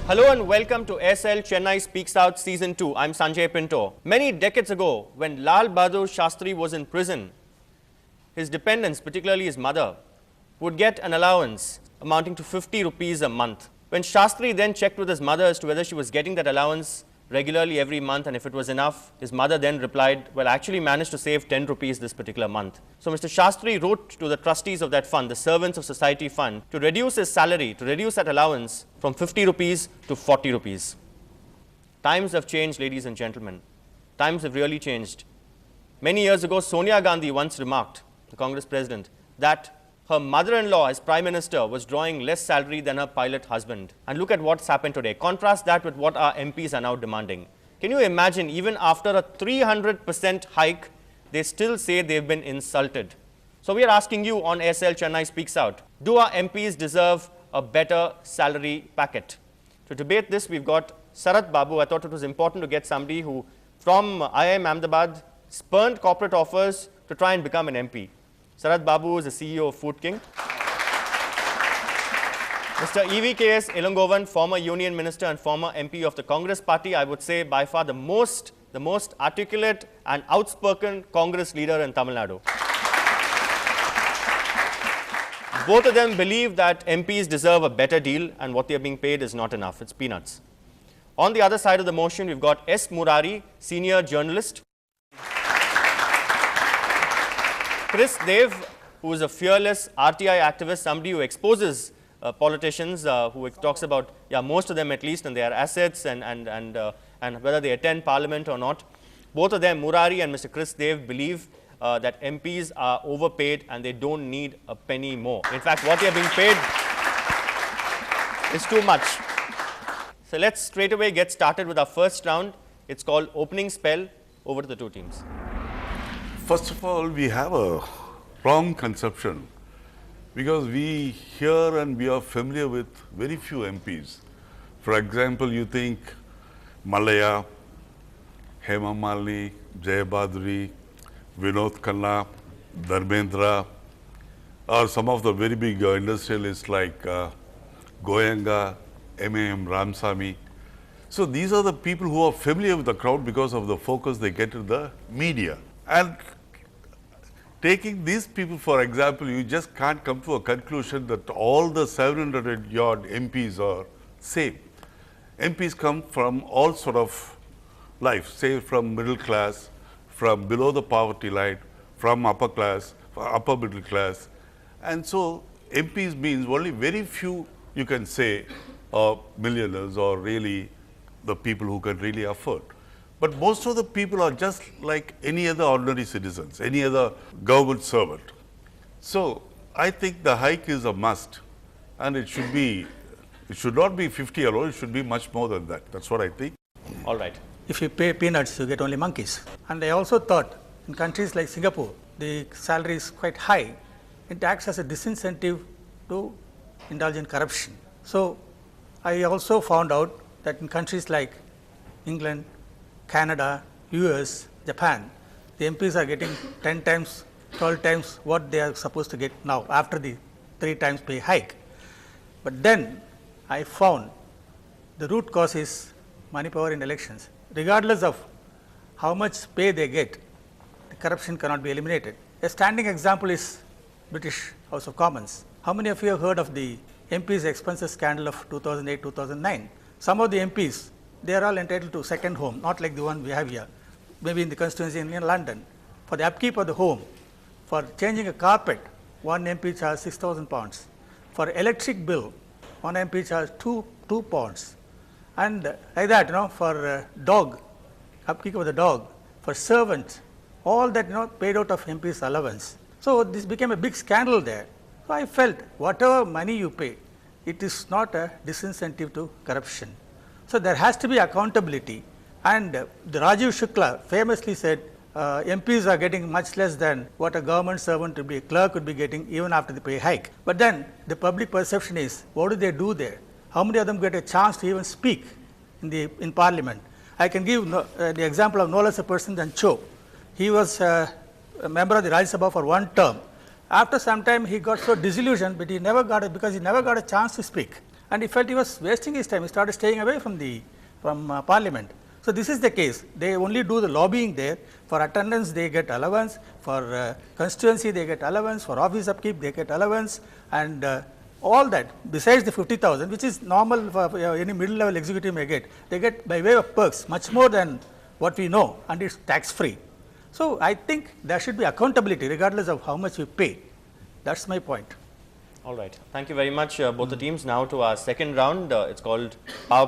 Hello and welcome to SL Chennai Speaks Out Season 2. I'm Sanjay Pinto. Many decades ago, when Lal Bahadur Shastri was in prison, his dependents, particularly his mother, would get an allowance amounting to 50 rupees a month. When Shastri then checked with his mother as to whether she was getting that allowance regularly every month and if it was enough, his mother then replied, well, I actually managed to save 10 rupees this particular month. So Mr. Shastri wrote to the trustees of that fund, the Servants of Society Fund, to reduce his salary, to reduce that allowance from 50 rupees to 40 rupees. Times have changed, ladies and gentlemen. Times have really changed. Many years ago, Sonia Gandhi once remarked, the Congress president, that her mother-in-law as Prime Minister was drawing less salary than her pilot husband. And look at what's happened today. Contrast that with what our MPs are now demanding. Can you imagine, even after a 300% hike, they still say they've been insulted? So we are asking you on SL Chennai Speaks Out, do our MPs deserve a better salary packet? To debate this, we've got Sarath Babu. I thought it was important to get somebody who, from IIM Ahmedabad, spurned corporate offers to try and become an MP. Sarath Babu is the CEO of Food King. Mr. EVKS Ilangovan, former Union Minister and former MP of the Congress Party, I would say by far the most articulate and outspoken Congress leader in Tamil Nadu. Both of them believe that MPs deserve a better deal and what they are being paid is not enough. It's peanuts. On the other side of the motion, we've got S. Murari, senior journalist. Chris Dev, who is a fearless RTI activist, somebody who exposes politicians, who talks about, most of them at least, and their assets and whether they attend parliament or not. Both of them, Murari and Mr. Chris Dev, believe that MPs are overpaid and they don't need a penny more. In fact, what they are being paid is too much. So let's straight away get started with our first round. It's called Opening Spell. Over to the two teams. First of all, we have a wrong conception because we hear and we are familiar with very few MPs. For example, you think Malaya, Hema Malini, Jayabadri, Vinod Khanna, Dharmendra, or some of the very big industrialists like Goenka, M.A.M. Ramsamy. So these are the people who are familiar with the crowd because of the focus they get in the media. And taking these people, for example, you just can't come to a conclusion that all the 700-odd MPs are same. MPs come from all sort of life, say from middle class, from below the poverty line, from upper class, upper middle class. And so MPs means only very few, you can say, are millionaires or really the people who can really afford. But most of the people are just like any other ordinary citizens, any other government servant. So I think the hike is a must, and it should not be 50 alone, it should be much more than that. That's what I think. All right. If you pay peanuts, you get only monkeys. And I also thought in countries like Singapore, the salary is quite high. It acts as a disincentive to indulge in corruption. So I also found out that in countries like England, Canada, US, Japan, the MPs are getting 10 times, 12 times what they are supposed to get now after the 3 times pay hike. But then I found the root cause is money power in elections. Regardless of how much pay they get, the corruption cannot be eliminated. A standing example is British House of Commons. How many of you have heard of the MPs expenses scandal of 2008-2009? Some of the MPs, they are all entitled to second home, not like the one we have here, maybe in the constituency in London. For the upkeep of the home, for changing a carpet, one MP charges 6,000 pounds. For electric bill, one MP charges 2 pounds. And like that, for dog, upkeep of the dog, for servants, all that, paid out of MP's allowance. So this became a big scandal there. So I felt whatever money you pay, it is not a disincentive to corruption. So there has to be accountability, and the Rajiv Shukla famously said MPs are getting much less than what a government servant would be, a clerk would be getting even after the pay hike. But then the public perception is, what do they do there? How many of them get a chance to even speak in parliament? I can give the example of no less a person than Cho. He was a member of the Rajya Sabha for one term. After some time, he got so disillusioned, but he never got it because he never got a chance to speak. and he felt he was wasting his time. He started staying away from Parliament. So this is the case. They only do the lobbying there. For attendance, they get allowance. For constituency, they get allowance. For office upkeep, they get allowance, and all that besides the 50,000, which is normal for any middle level executive may get. They get by way of perks much more than what we know, and it's tax free. So I think there should be accountability regardless of how much we pay. That's my point. All right. Thank you very much, both the teams. Now to our second round. It's called Power